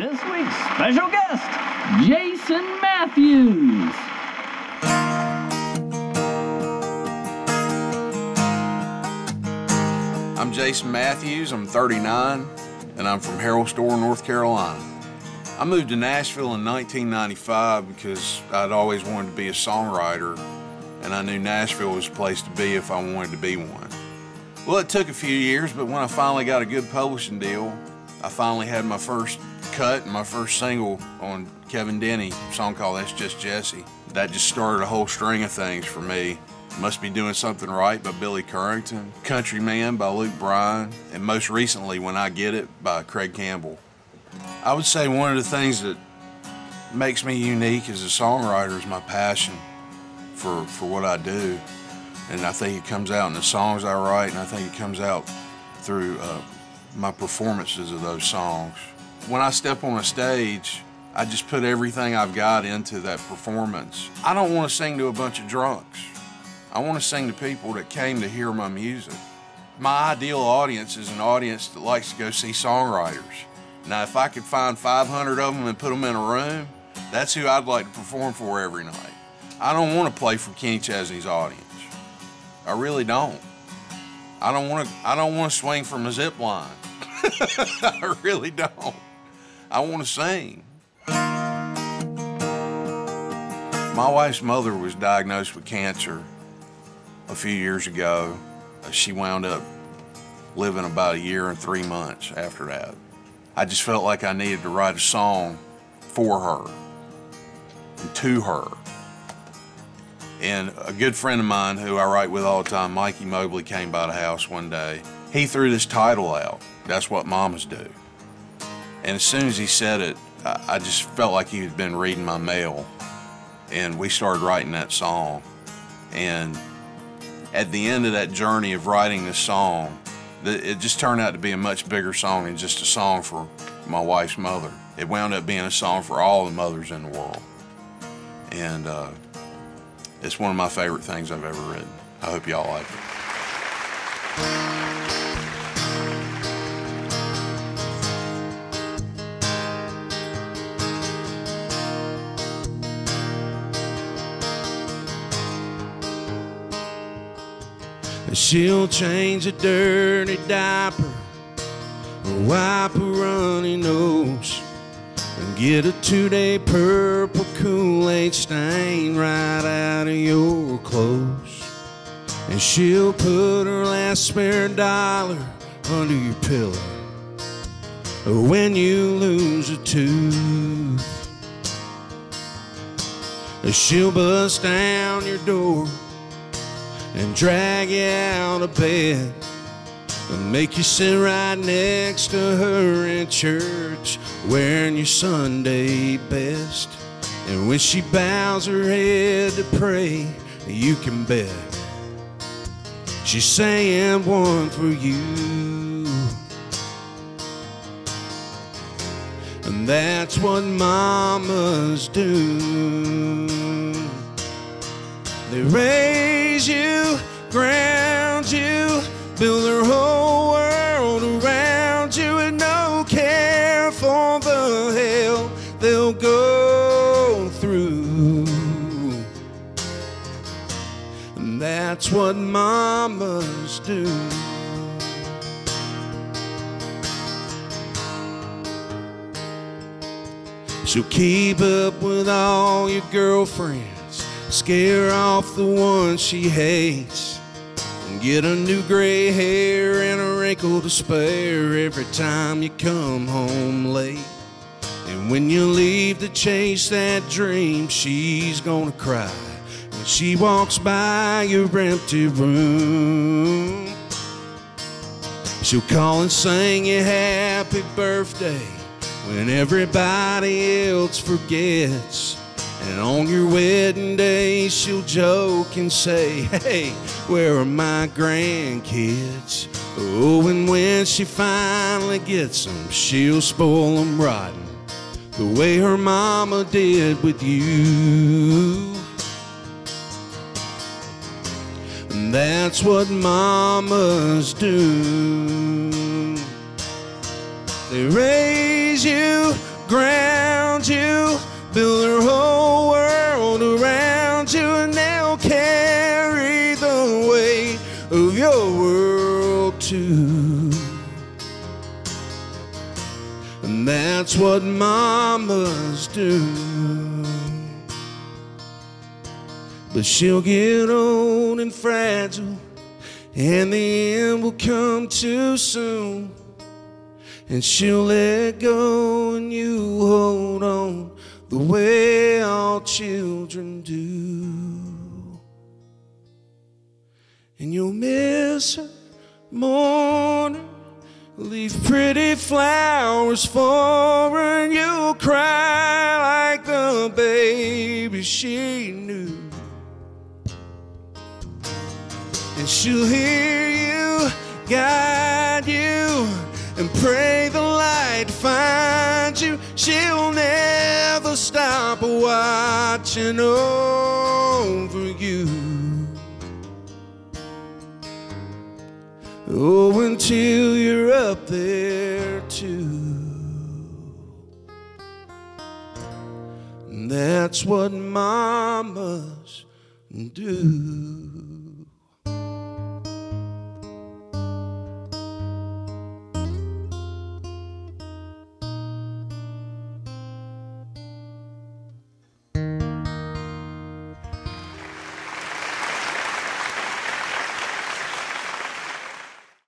this week's special guest, Jason Matthews. I'm Jason Matthews, I'm 39, and I'm from Harold Store, North Carolina. I moved to Nashville in 1995 because I'd always wanted to be a songwriter, and I knew Nashville was a place to be if I wanted to be one. Well, it took a few years, but when I finally got a good publishing deal, I finally had my first cut and my first single on Kevin Denny, a song called That's Just Jesse. That just started a whole string of things for me. Must Be Doing Something Right by Billy Currington, Country Man by Luke Bryan, and most recently When I Get It by Craig Campbell. I would say one of the things that makes me unique as a songwriter is my passion for what I do. And I think it comes out in the songs I write, and I think it comes out through my performances of those songs. When I step on a stage, I just put everything I've got into that performance. I don't want to sing to a bunch of drunks. I want to sing to people that came to hear my music. My ideal audience is an audience that likes to go see songwriters. Now, if I could find 500 of them and put them in a room, that's who I'd like to perform for every night. I don't want to play for Kenny Chesney's audience. I really don't. I don't want to swing from a zip line. I really don't. I want to sing. My wife's mother was diagnosed with cancer a few years ago. She wound up living about 1 year and 3 months after that. I just felt like I needed to write a song for her and to her. And a good friend of mine who I write with all the time, Mikey Mobley, came by the house one day. He threw this title out, That's What Mamas Do. And as soon as he said it, I just felt like he had been reading my mail. And we started writing that song. And at the end of that journey of writing this song, it just turned out to be a much bigger song than just a song for my wife's mother. It wound up being a song for all the mothers in the world. And it's one of my favorite things I've ever written. I hope y'all like it. She'll change a dirty diaper or wipe a runny nose and get a 2-day purple Kool-Aid stain right out of your clothes. And she'll put her last spare dollar under your pillow when you lose a tooth. She'll bust down your door and drag you out of bed and make you sit right next to her in church wearing your Sunday best. And when she bows her head to pray, you can bet she's saying one for you. And that's what mamas do. They raise you, ground you, build their whole world around you, and no care for the hell they'll go through. And that's what mamas do. She'll keep up with all your girlfriends, scare off the ones she hates, and get a new gray hair and a wrinkle to spare every time you come home late. And when you leave to chase that dream, she's gonna cry when she walks by your empty room. She'll call and sing you happy birthday when everybody else forgets. And on your wedding day, she'll joke and say, hey, where are my grandkids? Oh, and when she finally gets them, she'll spoil them rotten, the way her mama did with you. And that's what mamas do. They raise you, ground you, build her whole world around you, and they'll carry the weight of your world too. And that's what mamas do. But she'll get old and fragile, and the end will come too soon. And she'll let go and you hold on the way all children do. And you'll miss her morning, leave pretty flowers for her, and you'll cry like the baby she knew. And she'll hear you, guide you, and pray the light finds you. She'll never stop watching over you. Oh, until you're up there too. And that's what mamas do.